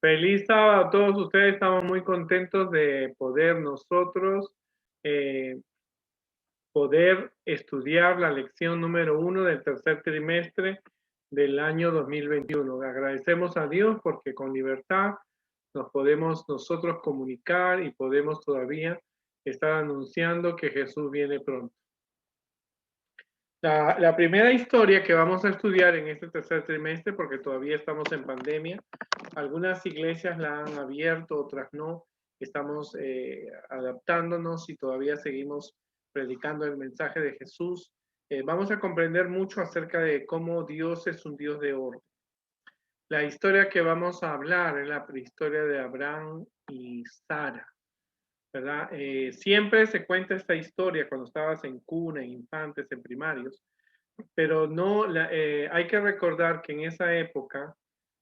Feliz sábado a todos ustedes. Estamos muy contentos de poder nosotros eh, poder estudiar la lección número 1 del tercer trimestre del año 2021. Agradecemos a Dios porque con libertad nos podemos nosotros comunicar y podemos todavía estar anunciando que Jesús viene pronto. La primera historia que vamos a estudiar en este tercer trimestre, porque todavía estamos en pandemia, algunas iglesias la han abierto, otras no. Estamos adaptándonos y todavía seguimos predicando el mensaje de Jesús. Vamos a comprender mucho acerca de cómo Dios es un Dios de orden. La historia que vamos a hablar es la historia de Abraham y Sara, ¿verdad? Siempre se cuenta esta historia cuando estabas en cuna, en infantes, en primarios, pero no, hay que recordar que en esa época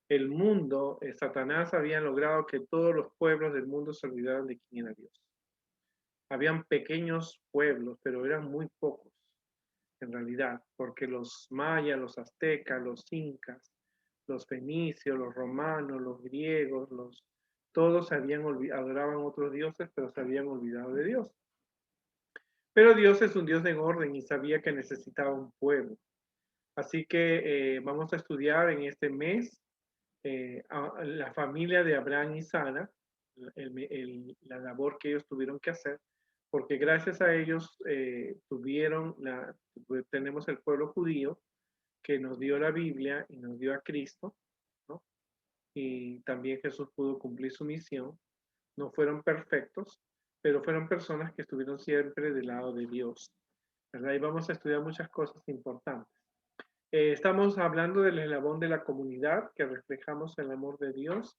el mundo, Satanás había logrado que todos los pueblos del mundo se olvidaran de quién era Dios. Habían pequeños pueblos, pero eran muy pocos en realidad, porque los mayas, los aztecas, los incas, los fenicios, los romanos, los griegos, todos adoraban otros dioses, pero se habían olvidado de Dios. Pero Dios es un Dios en orden y sabía que necesitaba un pueblo. Así que vamos a estudiar en este mes a la familia de Abraham y Sara, la labor que ellos tuvieron que hacer, porque gracias a ellos tenemos el pueblo judío que nos dio la Biblia y nos dio a Cristo, ¿no? Y también Jesús pudo cumplir su misión. No fueron perfectos, pero fueron personas que estuvieron siempre del lado de Dios, ¿verdad? Y vamos a estudiar muchas cosas importantes. Estamos hablando del eslabón de la comunidad que reflejamos el amor de Dios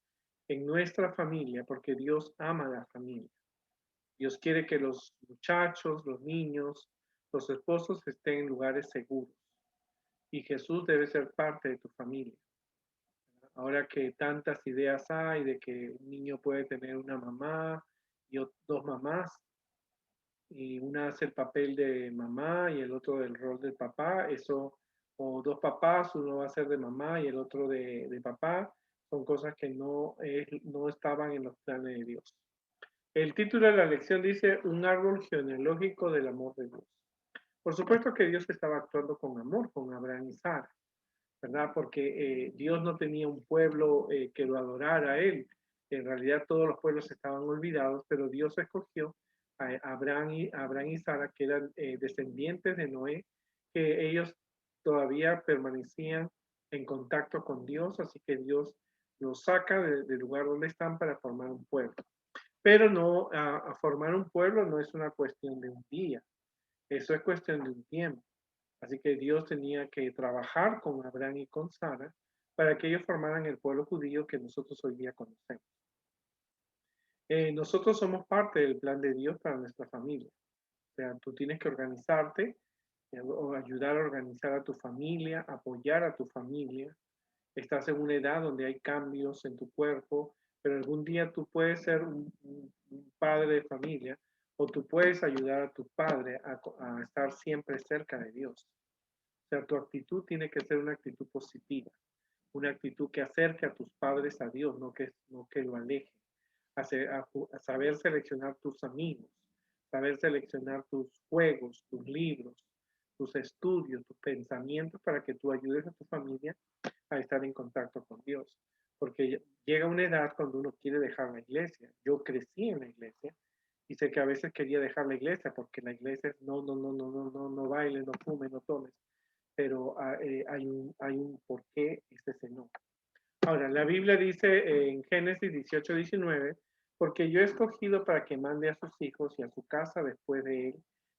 en nuestra familia, porque Dios ama a la familia. Dios quiere que los muchachos, los niños, los esposos estén en lugares seguros. Y Jesús debe ser parte de tu familia. Ahora que tantas ideas hay de que un niño puede tener una mamá y dos mamás, y una hace el papel de mamá y el otro del rol del papá, eso, o dos papás, uno va a ser de mamá y el otro de papá, son cosas que no estaban en los planes de Dios. El título de la lección dice un árbol genealógico del amor de Dios. Por supuesto que Dios estaba actuando con amor con Abraham y Sara, ¿verdad? Porque Dios no tenía un pueblo que lo adorara a él. En realidad todos los pueblos estaban olvidados, pero Dios escogió a Abraham y Sara, que eran descendientes de Noé, que ellos todavía permanecían en contacto con Dios, así que Dios los saca del lugar donde están para formar un pueblo. Pero no, a formar un pueblo no es una cuestión de un día, eso es cuestión de un tiempo. Así que Dios tenía que trabajar con Abraham y con Sara para que ellos formaran el pueblo judío que nosotros hoy día conocemos. Nosotros somos parte del plan de Dios para nuestra familia. O sea, tú tienes que organizarte o ayudar a organizar a tu familia, apoyar a tu familia. Estás en una edad donde hay cambios en tu cuerpo, pero algún día tú puedes ser un padre de familia o tú puedes ayudar a tu padre a estar siempre cerca de Dios. O sea, tu actitud tiene que ser una actitud positiva, una actitud que acerque a tus padres a Dios, no que lo aleje. A saber seleccionar tus amigos, saber seleccionar tus juegos, tus libros, tus estudios, tus pensamientos para que tú ayudes a tu familia a estar en contacto con Dios. Porque llega una edad cuando uno quiere dejar la iglesia. Yo crecí en la iglesia y sé que a veces quería dejar la iglesia porque la iglesia es no bailes, no fumes, no tomes, pero hay un por qué es ese no. Ahora, la Biblia dice en Génesis 18:19, porque yo he escogido para que mande a sus hijos y a su casa después de él,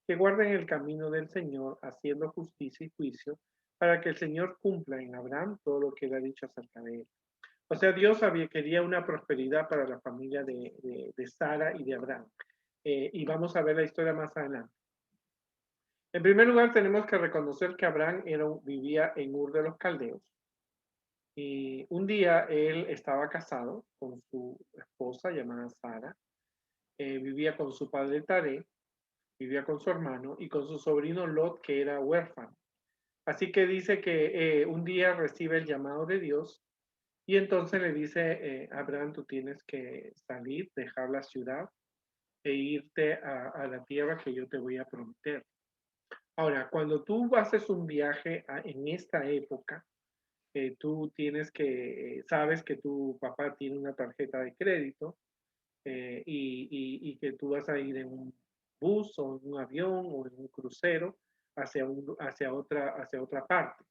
que guarden el camino del Señor, haciendo justicia y juicio, para que el Señor cumpla en Abraham todo lo que él ha dicho acerca de él. O sea, Dios quería una prosperidad para la familia de Sara y de Abraham. Y vamos a ver la historia más adelante. En primer lugar, tenemos que reconocer que Abraham vivía en Ur de los Caldeos. Y un día él estaba casado con su esposa llamada Sara, vivía con su padre Taré, vivía con su hermano y con su sobrino Lot, que era huérfano. Así que dice que un día recibe el llamado de Dios Y entonces le dice, Abraham, tú tienes que salir, dejar la ciudad e irte a la tierra que yo te voy a prometer. Ahora, cuando tú haces un viaje en esta época, tú tienes que, sabes que tu papá tiene una tarjeta de crédito, y que tú vas a ir en un bus o en un avión o en un crucero hacia otra parte.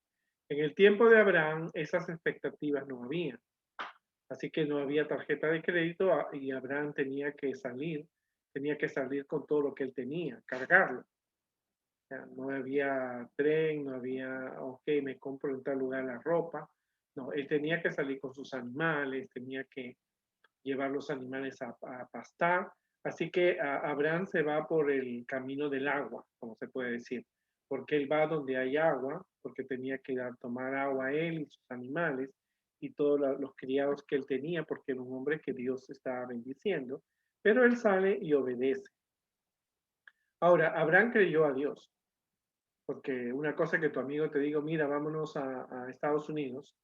En el tiempo de Abraham, esas expectativas no había. Así que no había tarjeta de crédito, y Abraham tenía que salir con todo lo que él tenía, cargarlo. O sea, no había tren, no había, ok, me compro en tal lugar la ropa. No, él tenía que salir con sus animales, tenía que llevar los animales a pastar. Así que Abraham se va por el camino del agua, como se puede decir, porque él va donde hay agua, porque tenía que ir a tomar agua él y sus animales y todos los criados que él tenía, porque era un hombre que Dios estaba bendiciendo, pero él sale y obedece. Ahora, Abraham creyó a Dios, porque una cosa que tu amigo te diga, mira, vámonos a Estados Unidos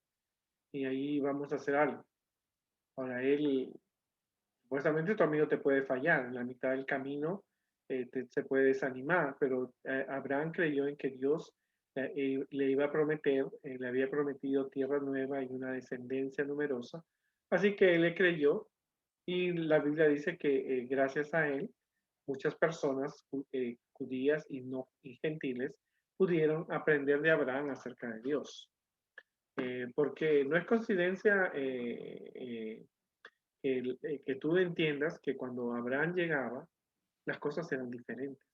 y ahí vamos a hacer algo. Ahora, él supuestamente tu amigo te puede fallar, en la mitad del camino se puede desanimar, pero Abraham creyó en que Dios le iba a prometer, le había prometido tierra nueva y una descendencia numerosa, así que él le creyó, y la Biblia dice que gracias a él muchas personas judías y no y gentiles pudieron aprender de Abraham acerca de Dios. Porque no es coincidencia que tú entiendas que cuando Abraham llegaba, las cosas eran diferentes.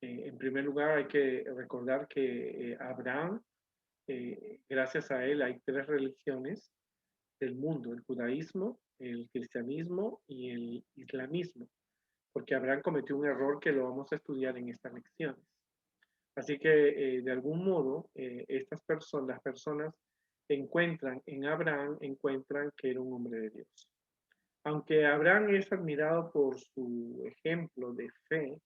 En primer lugar, hay que recordar que Abraham, gracias a él, hay tres religiones del mundo: el judaísmo, el cristianismo y el islamismo, porque Abraham cometió un error que lo vamos a estudiar en estas lecciones. Así que, de algún modo, las personas encuentran en Abraham, encuentran que era un hombre de Dios. Aunque Abraham es admirado por su ejemplo de fe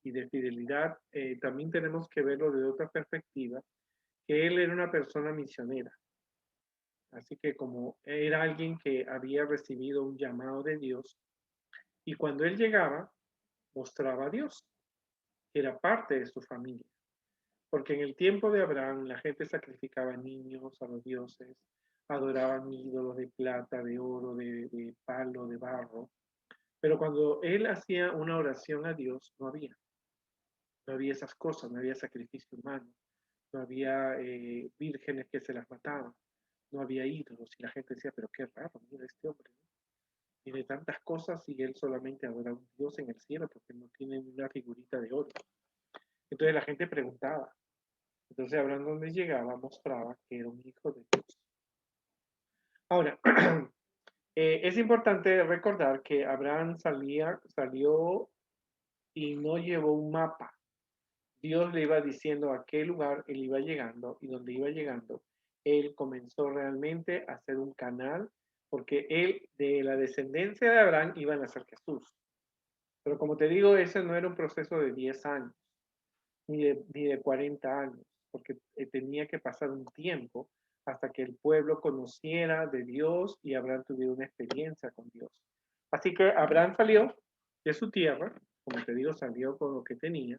y de fidelidad, también tenemos que verlo de otra perspectiva, que él era una persona misionera. Así que como era alguien que había recibido un llamado de Dios, y cuando él llegaba, mostraba a Dios, que era parte de su familia. Porque en el tiempo de Abraham la gente sacrificaba niños a los dioses, adoraban ídolos de plata, de oro, de palo, de barro. Pero cuando él hacía una oración a Dios, no había esas cosas, no había sacrificio humano, no había vírgenes que se las mataban, no había ídolos. Y la gente decía, pero qué raro, mira este hombre, ¿no? Tiene tantas cosas y él solamente adora a un Dios en el cielo porque no tiene una figurita de oro. Entonces la gente preguntaba. Entonces Abraham, donde llegaba, mostraba que era un hijo de Dios. Ahora, es importante recordar que Abraham salió y no llevó un mapa. Dios le iba diciendo a qué lugar él iba llegando, y donde iba llegando, él comenzó realmente a hacer un canal, porque él, de la descendencia de Abraham, iba a nacer Jesús. Pero como te digo, ese no era un proceso de 10 años, ni de 40 años, porque tenía que pasar un tiempo hasta que el pueblo conociera de Dios y Abraham tuviera una experiencia con Dios. Así que Abraham salió de su tierra, como te digo, salió con lo que tenía,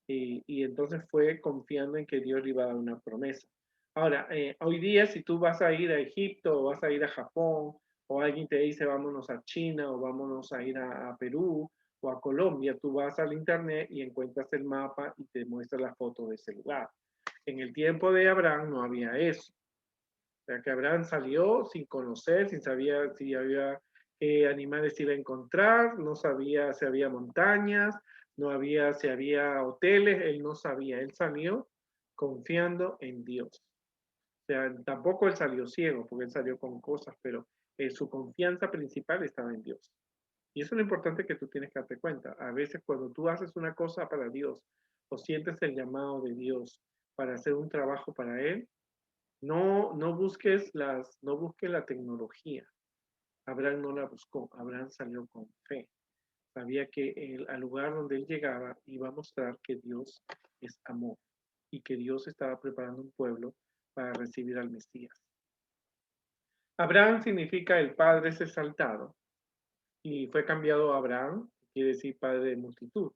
y entonces fue confiando en que Dios le iba a dar una promesa. Ahora, hoy día, si tú vas a ir a Egipto o vas a ir a Japón, o alguien te dice vámonos a China o vámonos a ir a Perú o a Colombia, tú vas al internet y encuentras el mapa y te muestra la foto de ese lugar. En el tiempo de Abraham no había eso. O sea, que Abraham salió sin conocer, sin saber si había animales iba a encontrar, no sabía si había montañas, no había si había hoteles, él no sabía, él salió confiando en Dios. O sea, tampoco él salió ciego, porque él salió con cosas, pero su confianza principal estaba en Dios. Y eso es lo importante que tú tienes que darte cuenta. A veces cuando tú haces una cosa para Dios o sientes el llamado de Dios para hacer un trabajo para Él, no busques la tecnología. Abraham no la buscó, Abraham salió con fe. Sabía que al lugar donde él llegaba iba a mostrar que Dios es amor y que Dios estaba preparando un pueblo para recibir al Mesías. Abraham significa el padre es exaltado y fue cambiado a Abraham, que quiere decir padre de multitud.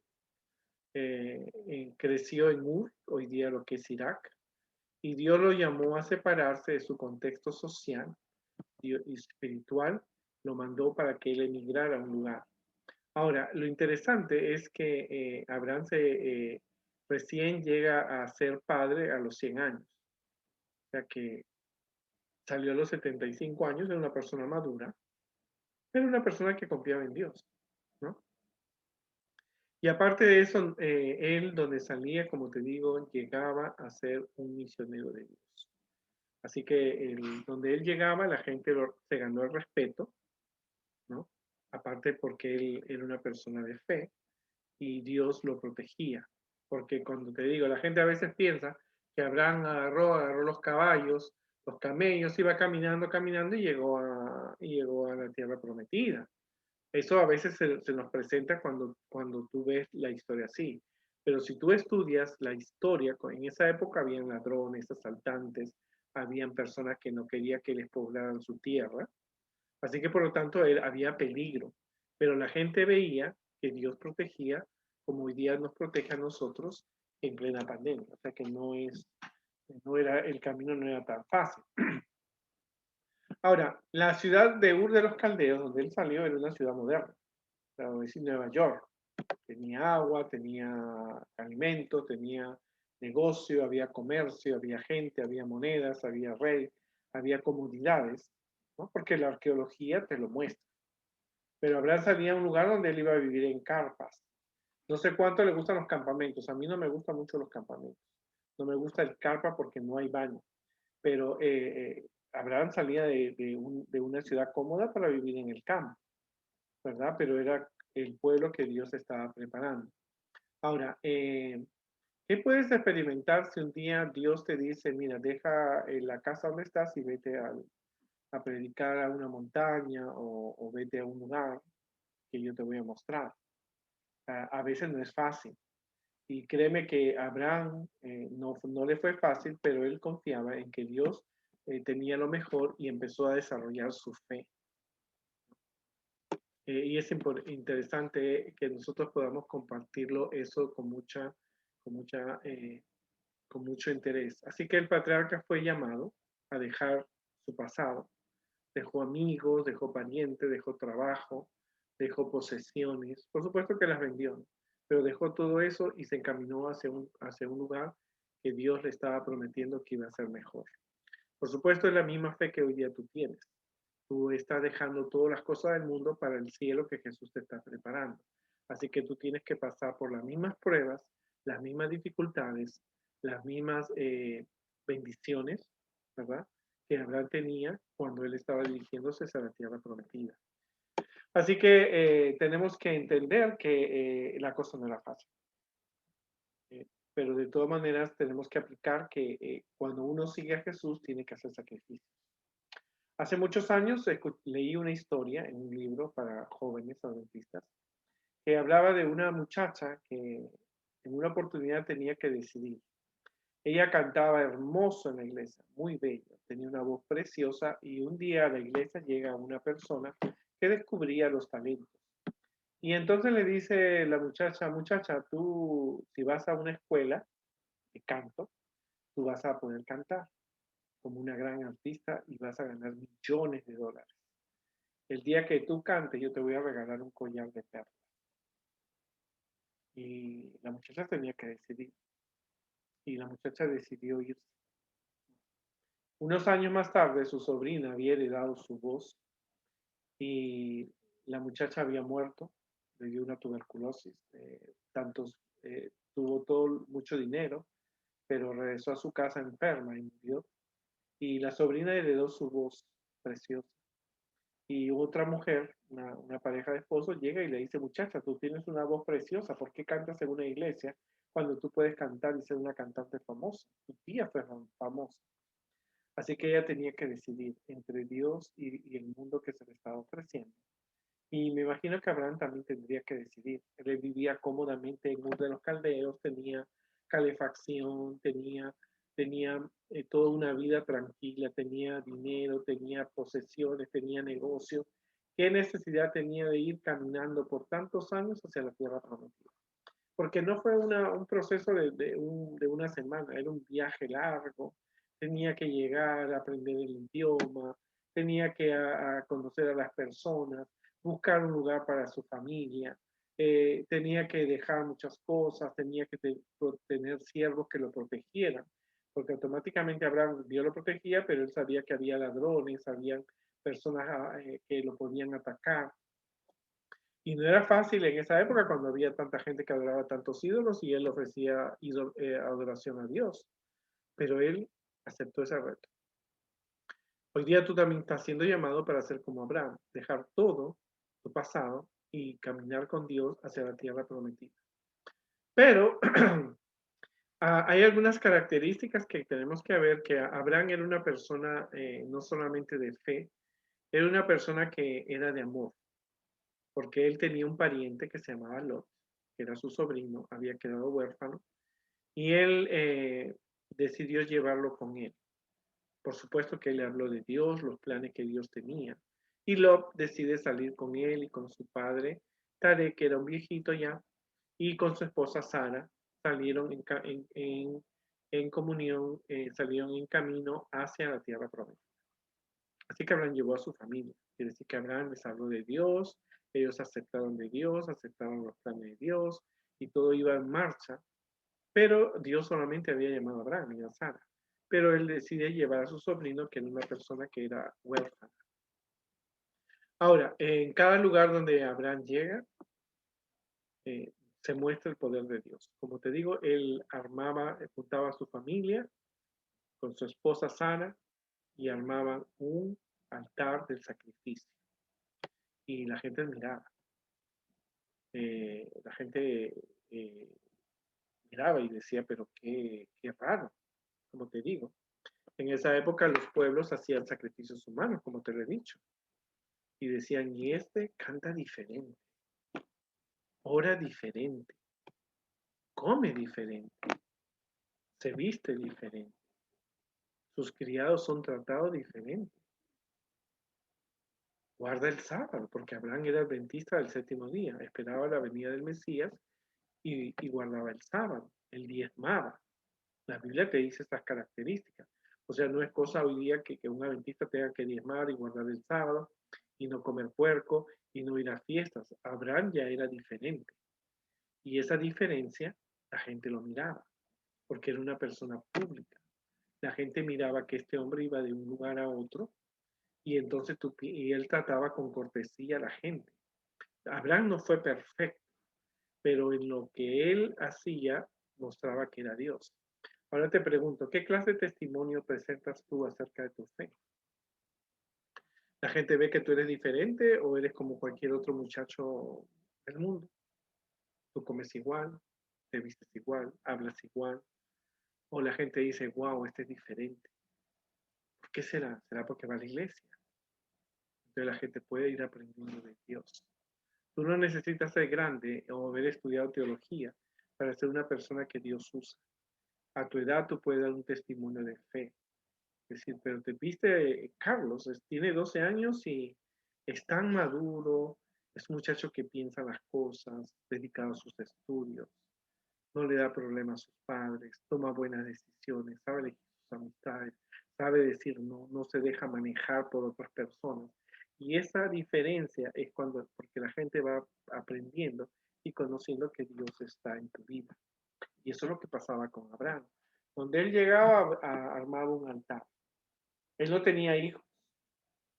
Creció en Ur, hoy día lo que es Irak, y Dios lo llamó a separarse de su contexto social y espiritual, lo mandó para que él emigrara a un lugar. Ahora, lo interesante es que Abraham recién llega a ser padre a los 100 años, o sea que salió a los 75 años, era una persona madura, pero una persona que confiaba en Dios, ¿no? Y aparte de eso, él donde salía, como te digo, llegaba a ser un misionero de Dios. Así que donde él llegaba, la gente se ganó el respeto, ¿no? Aparte porque él era una persona de fe y Dios lo protegía. Porque cuando te digo, la gente a veces piensa que Abraham agarró los caballos, los camellos, iba caminando, caminando y llegó a la tierra prometida. Eso a veces se nos presenta cuando tú ves la historia así. Pero si tú estudias la historia, en esa época habían ladrones, asaltantes, habían personas que no querían que les poblaran su tierra. Así que por lo tanto había peligro. Pero la gente veía que Dios protegía como hoy día nos protege a nosotros en plena pandemia. O sea que el camino no era tan fácil. Ahora, la ciudad de Ur de los Caldeos, donde él salió, era una ciudad moderna. Es Nueva York. Tenía agua, tenía alimentos, tenía negocio, había comercio, había gente, había monedas, había rey, había comunidades, ¿no? Porque la arqueología te lo muestra. Pero Abraham salía a un lugar donde él iba a vivir en carpas. No sé cuánto le gustan los campamentos. A mí no me gustan mucho los campamentos. No me gusta el carpa porque no hay baño. Pero Abraham salía de una ciudad cómoda para vivir en el campo, ¿verdad? Pero era el pueblo que Dios estaba preparando. Ahora, ¿qué puedes experimentar si un día Dios te dice, mira, deja la casa donde estás y vete a predicar a una montaña o vete a un lugar que yo te voy a mostrar? A veces no es fácil. Y créeme que a Abraham no le fue fácil, pero él confiaba en que Dios tenía lo mejor y empezó a desarrollar su fe. Y es interesante que nosotros podamos compartirlo eso con mucha, con mucho interés. Así que el patriarca fue llamado a dejar su pasado. Dejó amigos, dejó parientes, dejó trabajo, dejó posesiones. Por supuesto que las vendió, pero dejó todo eso y se encaminó hacia un lugar que Dios le estaba prometiendo que iba a ser mejor. Por supuesto, es la misma fe que hoy día tú tienes. Tú estás dejando todas las cosas del mundo para el cielo que Jesús te está preparando. Así que tú tienes que pasar por las mismas pruebas, las mismas dificultades, las mismas bendiciones, ¿verdad? Que Abraham tenía cuando él estaba dirigiéndose hacia la tierra prometida. Así que tenemos que entender que la cosa no era fácil. Pero de todas maneras tenemos que aplicar que cuando uno sigue a Jesús tiene que hacer sacrificios. Hace muchos años leí una historia en un libro para jóvenes adventistas que hablaba de una muchacha que en una oportunidad tenía que decidir. Ella cantaba hermoso en la iglesia, muy bella, tenía una voz preciosa y un día a la iglesia llega una persona que descubría los talentos. Y entonces le dice la muchacha, tú si vas a una escuela de canto, tú vas a poder cantar como una gran artista y vas a ganar millones de dólares. El día que tú cantes, yo te voy a regalar un collar de perlas. Y la muchacha tenía que decidir. Y la muchacha decidió irse. Unos años más tarde, su sobrina había heredado su voz y la muchacha había muerto, le dio una tuberculosis. Tuvo mucho dinero, pero regresó a su casa enferma y murió. Y la sobrina heredó su voz preciosa. Y otra mujer, una pareja de esposos, llega y le dice, muchacha, tú tienes una voz preciosa, ¿por qué cantas en una iglesia cuando tú puedes cantar y ser una cantante famosa? Tu tía fue famosa. Así que ella tenía que decidir entre Dios y el mundo que se le estaba ofreciendo. Y me imagino que Abraham también tendría que decidir. Él vivía cómodamente en Ur de los Caldeos, tenía calefacción, tenía tenía toda una vida tranquila, tenía dinero, tenía posesiones, tenía negocios. ¿Qué necesidad tenía de ir caminando por tantos años hacia la tierra prometida? Porque no fue un proceso de una semana, era un viaje largo, tenía que llegar a aprender el idioma, tenía que a conocer a las personas, buscar un lugar para su familia, tenía que dejar muchas cosas, tenía que tener siervos que lo protegieran, porque automáticamente Abraham, Dios lo protegía, pero él sabía que había ladrones, había personas que lo podían atacar. Y no era fácil en esa época cuando había tanta gente que adoraba tantos ídolos y él ofrecía adoración a Dios. Pero él aceptó ese reto. Hoy día tú también estás siendo llamado para ser como Abraham, dejar todo tu pasado y caminar con Dios hacia la tierra prometida. Pero hay algunas características que tenemos que ver, que Abraham era una persona no solamente de fe, era una persona que era de amor, porque él tenía un pariente que se llamaba Lot, que era su sobrino, había quedado huérfano, y él decidió llevarlo con él. Por supuesto que él le habló de Dios, los planes que Dios tenía, y Lot decide salir con él y con su padre, Tarek, que era un viejito ya, y con su esposa Sara, salieron en comunión, salieron en camino hacia la tierra prometida. Así que Abraham llevó a su familia. Quiere decir que Abraham les habló de Dios, ellos aceptaron de Dios, aceptaron los planes de Dios y todo iba en marcha. Pero Dios solamente había llamado a Abraham y a Sara. Pero él decide llevar a su sobrino, que era una persona que era huérfana. Ahora, en cada lugar donde Abraham llega, se muestra el poder de Dios. Como te digo, él armaba, juntaba a su familia con su esposa Sara y armaban un altar del sacrificio. Y la gente miraba. La gente miraba y decía, pero qué raro, como te digo. En esa época los pueblos hacían sacrificios humanos, como te lo he dicho. Y decían, y este canta diferente, ora diferente, come diferente, se viste diferente, sus criados son tratados diferente. Guarda el sábado, porque Abraham era adventista del séptimo día, esperaba la venida del Mesías y guardaba el sábado, él diezmaba. La Biblia te dice estas características. O sea, no es cosa hoy día que un adventista tenga que diezmar y guardar el sábado y no comer puerco y no ir a fiestas. Abraham ya era diferente. Y esa diferencia la gente lo miraba, porque era una persona pública. La gente miraba que este hombre iba de un lugar a otro y entonces y él trataba con cortesía a la gente. Abraham no fue perfecto, pero en lo que él hacía mostraba que era Dios. Ahora te pregunto, ¿qué clase de testimonio presentas tú acerca de tu fe? ¿La gente ve que tú eres diferente o eres como cualquier otro muchacho del mundo? Tú comes igual, te vistes igual, hablas igual, o la gente dice, wow, este es diferente. ¿Por qué será? ¿Será porque va a la iglesia? Entonces la gente puede ir aprendiendo de Dios. Tú no necesitas ser grande o haber estudiado teología para ser una persona que Dios usa. A tu edad tú puedes dar un testimonio de fe. Es decir, pero te viste, Carlos, tiene 12 años y es tan maduro, es un muchacho que piensa las cosas, dedicado a sus estudios, no le da problemas a sus padres, toma buenas decisiones, sabe elegir sus amistades, sabe decir no, no se deja manejar por otras personas. Y esa diferencia es porque la gente va aprendiendo y conociendo que Dios está en tu vida. Y eso es lo que pasaba con Abraham. Donde él llegaba, armaba un altar. Él no tenía hijos,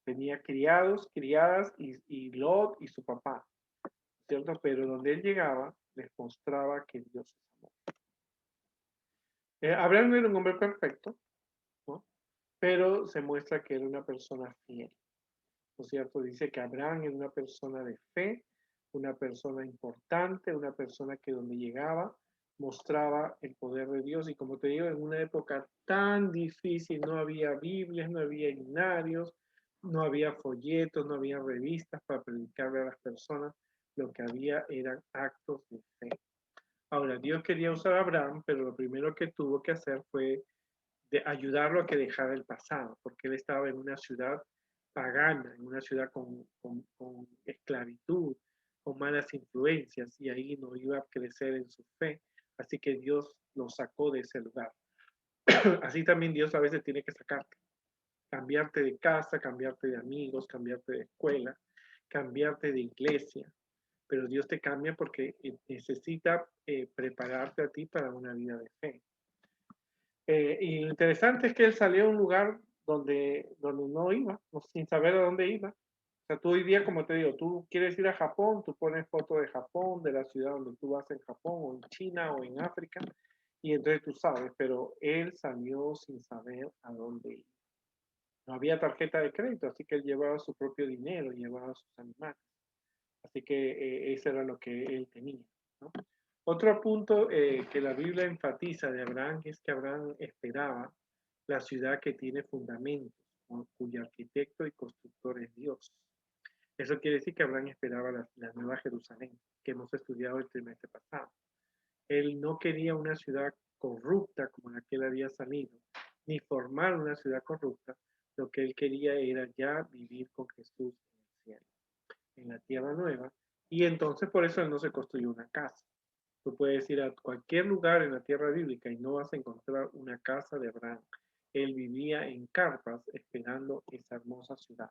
tenía criados, criadas y Lot y su papá, ¿cierto? Pero donde él llegaba, les mostraba que Dios es amor. Abraham no era un hombre perfecto, ¿no? Pero se muestra que era una persona fiel, ¿no es cierto? Dice que Abraham era una persona de fe, una persona importante, una persona que donde llegaba mostraba el poder de Dios y como te digo, en una época tan difícil no había Biblias, no había himnarios, no había folletos, no había revistas para predicarle a las personas, lo que había eran actos de fe. Ahora, Dios quería usar a Abraham, pero lo primero que tuvo que hacer fue de ayudarlo a que dejara el pasado, porque él estaba en una ciudad pagana, en una ciudad con esclavitud, con malas influencias, y ahí no iba a crecer en su fe. Así que Dios lo sacó de ese lugar. Así también Dios a veces tiene que sacarte, cambiarte de casa, cambiarte de amigos, cambiarte de escuela, cambiarte de iglesia, pero Dios te cambia porque necesita prepararte a ti para una vida de fe. Y lo interesante es que él salió a un lugar donde no iba, sin saber a dónde iba. O sea, tú hoy día, como te digo, tú quieres ir a Japón, tú pones foto de Japón, de la ciudad donde tú vas en Japón, o en China, o en África, y entonces tú sabes, pero él salió sin saber a dónde ir. No había tarjeta de crédito, así que él llevaba su propio dinero, llevaba sus animales. Así que eso era lo que él tenía, ¿no? Otro punto que la Biblia enfatiza de Abraham es que Abraham esperaba la ciudad que tiene fundamentos, cuyo arquitecto y constructor es Dios. Eso quiere decir que Abraham esperaba la nueva Jerusalén, que hemos estudiado el trimestre pasado. Él no quería una ciudad corrupta como la que él había salido, ni formar una ciudad corrupta. Lo que él quería era ya vivir con Jesús en el cielo, en la tierra nueva, y entonces por eso él no se construyó una casa. Tú puedes ir a cualquier lugar en la tierra bíblica y no vas a encontrar una casa de Abraham. Él vivía en carpas esperando esa hermosa ciudad,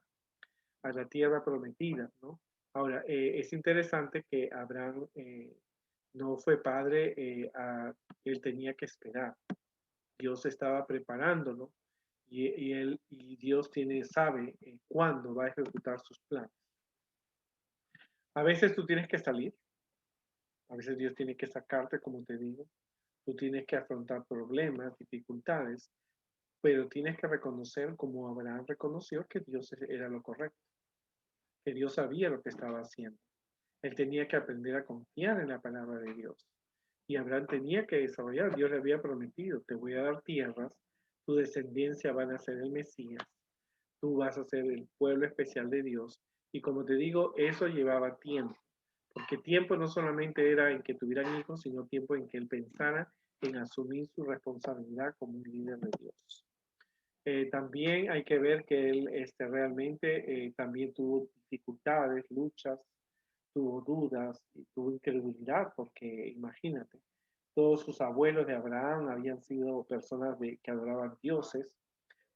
a la tierra prometida, ¿no? Ahora, es interesante que Abraham no fue padre, él tenía que esperar. Dios estaba preparándolo y Dios sabe cuándo va a ejecutar sus planes. A veces tú tienes que salir, a veces Dios tiene que sacarte, como te digo. Tú tienes que afrontar problemas, dificultades, pero tienes que reconocer, como Abraham reconoció, que Dios era lo correcto, que Dios sabía lo que estaba haciendo. Él tenía que aprender a confiar en la palabra de Dios. Y Abraham tenía que desarrollar, Dios le había prometido, te voy a dar tierras, tu descendencia van a ser el Mesías, tú vas a ser el pueblo especial de Dios. Y como te digo, eso llevaba tiempo, porque tiempo no solamente era en que tuvieran hijos, sino tiempo en que él pensara en asumir su responsabilidad como un líder de Dios. También hay que ver que él realmente también tuvo dificultades, luchas, tuvo dudas y tuvo incredulidad, porque imagínate, todos sus abuelos de Abraham habían sido personas que adoraban dioses,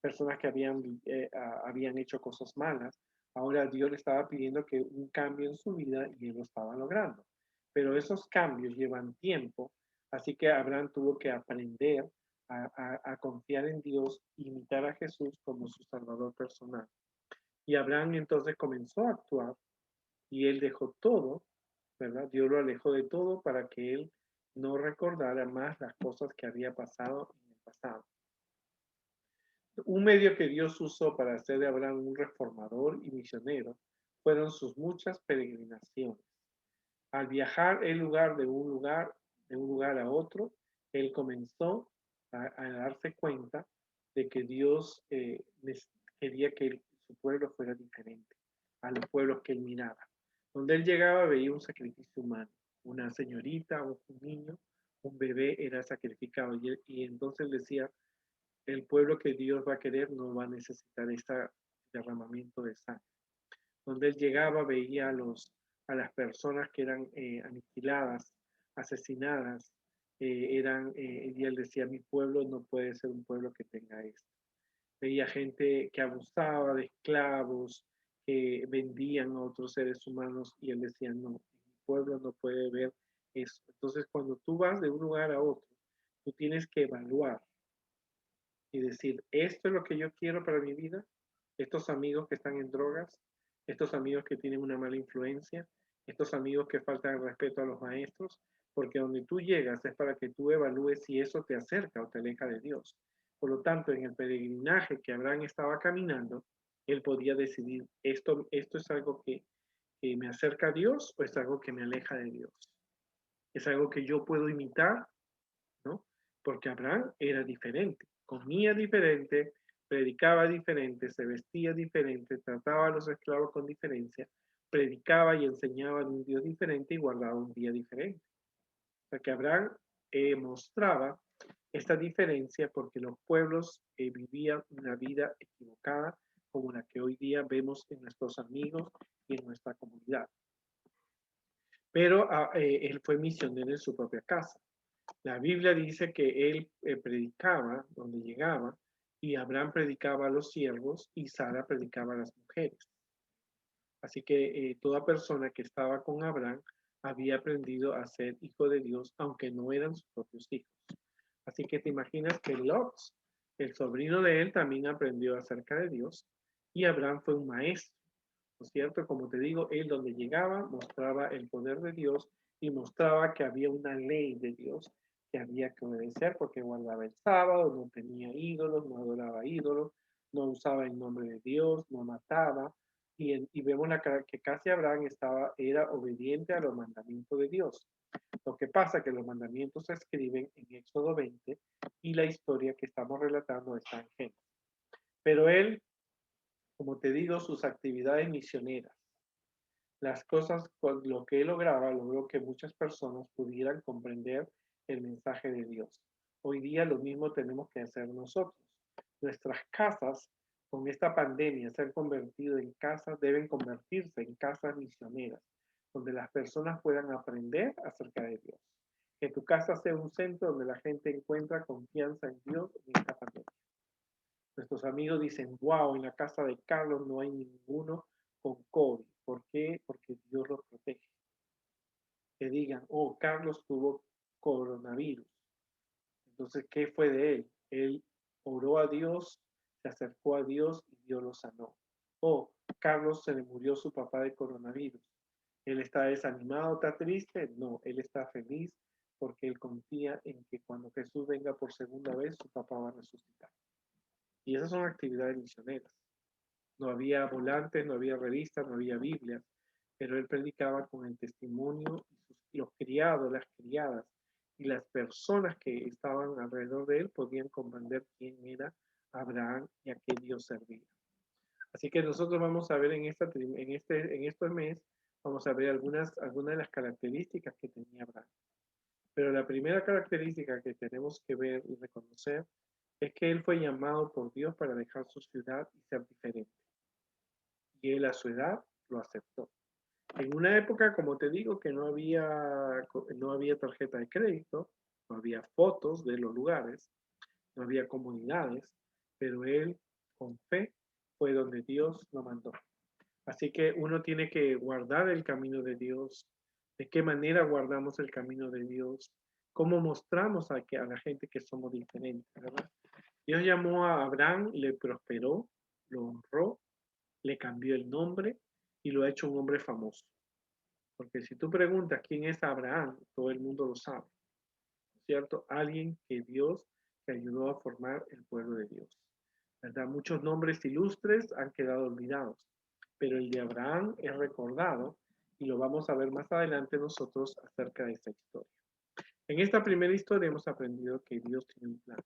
personas que habían hecho cosas malas. Ahora Dios le estaba pidiendo que un cambio en su vida y él lo estaba logrando. Pero esos cambios llevan tiempo, así que Abraham tuvo que aprender a confiar en Dios, imitar a Jesús como su Salvador personal. Y Abraham entonces comenzó a actuar y él dejó todo, ¿verdad? Dios lo alejó de todo para que él no recordara más las cosas que había pasado en el pasado. Un medio que Dios usó para hacer de Abraham un reformador y misionero fueron sus muchas peregrinaciones. Al viajar el lugar de un lugar a otro, él comenzó a darse cuenta de que Dios quería que su pueblo fuera diferente a los pueblos que él miraba. Donde él llegaba veía un sacrificio humano, una señorita, un niño, un bebé era sacrificado y entonces decía, el pueblo que Dios va a querer no va a necesitar este derramamiento de sangre. Donde él llegaba veía a las personas que eran aniquiladas, asesinadas, y él decía, mi pueblo no puede ser un pueblo que tenga esto. Veía gente que abusaba de esclavos, que vendían a otros seres humanos y él decía, no, mi pueblo no puede ver eso. Entonces, cuando tú vas de un lugar a otro, tú tienes que evaluar y decir, esto es lo que yo quiero para mi vida, estos amigos que están en drogas, estos amigos que tienen una mala influencia, estos amigos que faltan el respeto a los maestros, porque donde tú llegas es para que tú evalúes si eso te acerca o te aleja de Dios. Por lo tanto, en el peregrinaje que Abraham estaba caminando, él podía decidir, esto es algo que me acerca a Dios o es algo que me aleja de Dios. Es algo que yo puedo imitar, ¿no? Porque Abraham era diferente, comía diferente, predicaba diferente, se vestía diferente, trataba a los esclavos con diferencia, predicaba y enseñaba de un Dios diferente y guardaba un día diferente. O sea que Abraham mostraba esta diferencia porque los pueblos vivían una vida equivocada como la que hoy día vemos en nuestros amigos y en nuestra comunidad. Pero él fue misionero en su propia casa. La Biblia dice que él predicaba donde llegaba y Abraham predicaba a los siervos y Sara predicaba a las mujeres. Así que toda persona que estaba con Abraham había aprendido a ser hijo de Dios, aunque no eran sus propios hijos. Así que te imaginas que Lot, el sobrino de él, también aprendió acerca de Dios y Abraham fue un maestro, ¿no es cierto? Como te digo, él donde llegaba mostraba el poder de Dios y mostraba que había una ley de Dios que había que obedecer porque guardaba el sábado, no tenía ídolos, no adoraba ídolos, no usaba el nombre de Dios, no mataba. Y vemos que casi Abraham era obediente a los mandamientos de Dios. Lo que pasa es que los mandamientos se escriben en Éxodo 20 y la historia que estamos relatando está en Génesis. Pero él, como te digo, sus actividades misioneras, las cosas con lo que él logró que muchas personas pudieran comprender el mensaje de Dios. Hoy día lo mismo tenemos que hacer nosotros. Nuestras casas, con esta pandemia, se han convertido en casas, deben convertirse en casas misioneras, donde las personas puedan aprender acerca de Dios. Que tu casa sea un centro donde la gente encuentra confianza en Dios en esta pandemia. Nuestros amigos dicen, wow, en la casa de Carlos no hay ninguno con COVID. ¿Por qué? Porque Dios los protege. Que digan, oh, Carlos tuvo coronavirus. Entonces, ¿qué fue de él? Él oró a Dios, se acercó a Dios y Dios lo sanó. Oh, Carlos se le murió su papá de coronavirus. ¿Él está desanimado, está triste? No, él está feliz porque él confía en que cuando Jesús venga por segunda vez, su papá va a resucitar. Y esas son actividades misioneras. No había volantes, no había revistas, no había Biblias, pero él predicaba con el testimonio y los criados, las criadas y las personas que estaban alrededor de él podían comprender quién era Abraham y a qué Dios servía. Así que nosotros vamos a ver en este mes, vamos a ver algunas de las características que tenía Abraham. Pero la primera característica que tenemos que ver y reconocer es que él fue llamado por Dios para dejar su ciudad y ser diferente. Y él a su edad lo aceptó. En una época, como te digo, que no había tarjeta de crédito, no había fotos de los lugares, no había comunidades, pero él con fe fue donde Dios lo mandó. Así que uno tiene que guardar el camino de Dios. ¿De qué manera guardamos el camino de Dios? ¿Cómo mostramos a la gente que somos diferentes, ¿verdad? Dios llamó a Abraham, le prosperó, lo honró, le cambió el nombre y lo ha hecho un hombre famoso. Porque si tú preguntas quién es Abraham, todo el mundo lo sabe, ¿cierto? Alguien que Dios que ayudó a formar el pueblo de Dios. ¿Verdad? Muchos nombres ilustres han quedado olvidados, pero el de Abraham es recordado y lo vamos a ver más adelante nosotros acerca de esta historia. En esta primera historia hemos aprendido que Dios tiene un plan.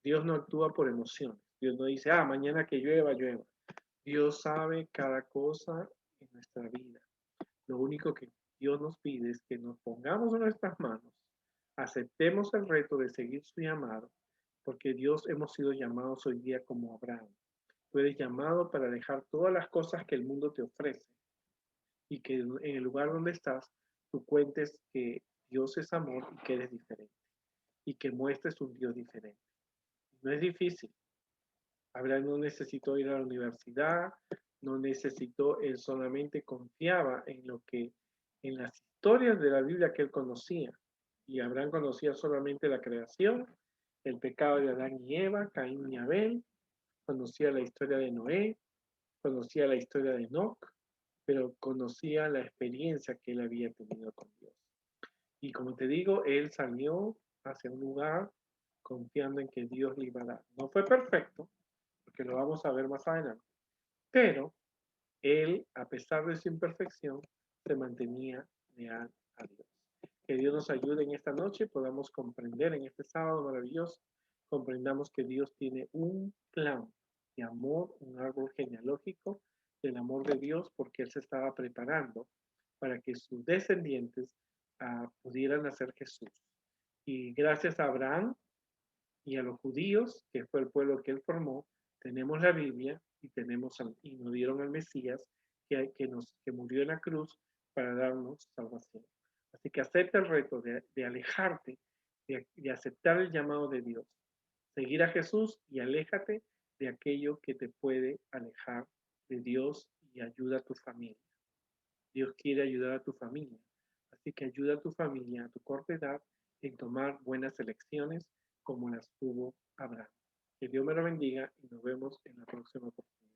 Dios no actúa por emociones. Dios no dice, mañana que llueva, llueva. Dios sabe cada cosa en nuestra vida. Lo único que Dios nos pide es que nos pongamos en nuestras manos, aceptemos el reto de seguir su llamado, porque Dios hemos sido llamados hoy día como Abraham. Tú eres llamado para dejar todas las cosas que el mundo te ofrece y que en el lugar donde estás, tú cuentes que Dios es amor y que eres diferente y que muestres un Dios diferente. No es difícil. Abraham no necesitó ir a la universidad, no necesitó, él solamente confiaba en las historias de la Biblia que él conocía. Y Abraham conocía solamente la creación, el pecado de Adán y Eva, Caín y Abel, conocía la historia de Noé, conocía la historia de Enoch, pero conocía la experiencia que él había tenido con Dios. Y como te digo, él salió hacia un lugar confiando en que Dios le iba a dar. No fue perfecto, porque lo vamos a ver más adelante, pero él, a pesar de su imperfección, se mantenía leal a Dios. Que Dios nos ayude en esta noche y podamos comprender en este sábado maravilloso, comprendamos que Dios tiene un plan de amor, un árbol genealógico del amor de Dios, porque Él se estaba preparando para que sus descendientes pudieran hacer Jesús. Y gracias a Abraham, Y a los judíos, que fue el pueblo que él formó, tenemos la Biblia y nos dieron al Mesías que murió en la cruz para darnos salvación. Así que acepta el reto de alejarte, de aceptar el llamado de Dios, seguir a Jesús y aléjate de aquello que te puede alejar de Dios y ayuda a tu familia. Dios quiere ayudar a tu familia. Así que ayuda a tu familia a tu corta edad en tomar buenas elecciones como las tuvo Abraham. Que Dios me lo bendiga y nos vemos en la próxima oportunidad.